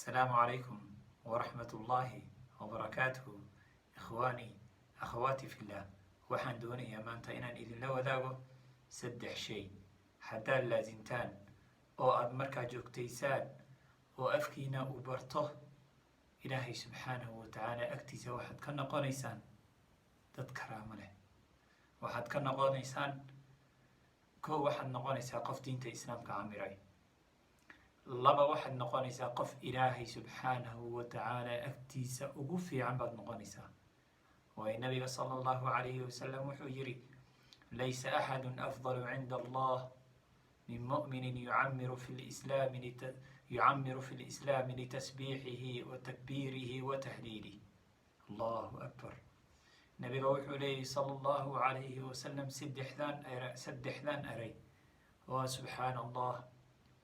السلام عليكم ورحمة الله وبركاته. إخواني أخواتي في الله، waxaan doonayaa maanta inaan idinla wadaago 3 shay haddaad laasimtaan oo aad markaa joogtaysaan oo afkiina u barto ilaahay subxaanahu wa tacaala agtiisa waxaad ka noqonaysaan dad karaamo leh. waxaad ka noqonaysaan waxaad noqonaysaa qof diinta islaamka camiray. waxaad noqonaysaa qof ilaahay subxaanahu wa tacaala agtiisa ugu fiican baad noqonaysaa. waayo nabiga sala allahu calayhi wasalam wuxuu yidhi laysa axadun afdalu cinda allah min mu'minin yucamiru fi lislaami litasbiixihi wa takbiirihi wa tahliilih. allahu akbar. nabiga wuxuu leeyahy sala allahu calayhi wasalam saddexdan eray waa subxaana allah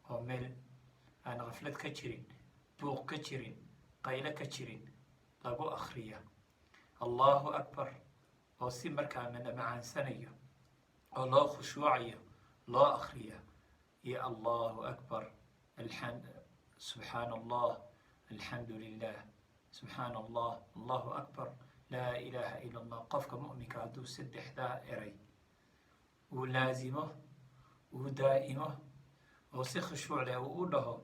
oo meel aan qaflad ka jirin, buuq ka jirin, qaylo ka jirin lagu akhriya. allahu akbar oo si markaa macaansanayo oo loo khushuucayo loo akhriya. iyo allahu akbar, subxaana allah, alxamdu lilah, subxaana allah, allahu akbar, laa ilaaha ila allah. qofka mu'minka hadduu saddexdaa eray uu laasimo, uu daa'imo oo si khushuuc leh uu u dhaho,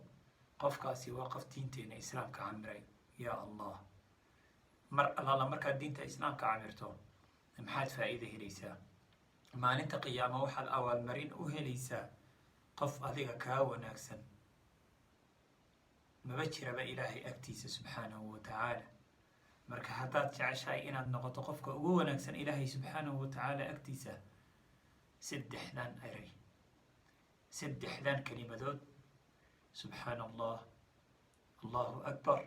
qofkaasi waa qof diinteena islaamka camiray. yaa allah, mar allaala markaad diinta islaamka camirto maxaad faa'iida helaysaa? maalinta qiyaamo waxaad abaalmarin u helaysaa qof adiga kaa wanaagsan maba jiraba ilaahay agtiisa subxaanahu wa tacaala. marka haddaad jeceshahay inaad noqoto qofka ugu wanaagsan ilaahay subxaanahu wa tacaala agtiisa, saddexdan eray, saddexdan kelimadood, subxaana allah, allahu akbar,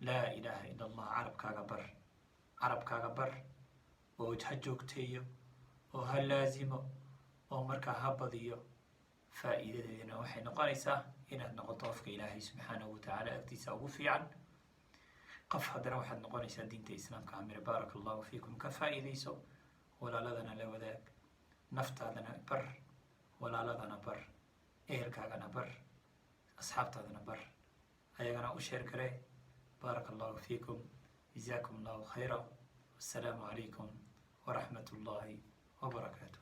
laa ilaaha ila allah, carabkaaga bar oo ha joogteeyo oo ha laasimo oo markaa ha badiyo. faa'iidadeedina waxay noqonaysaa inaad noqoto qofka ilaahay subxaanahu wa tacaala agtiisa ugu fiican qof. haddana waxaad noqonaysaa diinta islaamka camire. baaraka allahu fiikum. ka faa'iidayso, walaaladana la wadaag, naftaadana bar, walaaladana bar, ehelkaagana bar, asxaabtaadana bar, ayagana u sheer garee. baaraka allahu fiikum, jazaakum allahu khayra. wassalaamu calaykum waraxmat ullaahi wabarakaatu.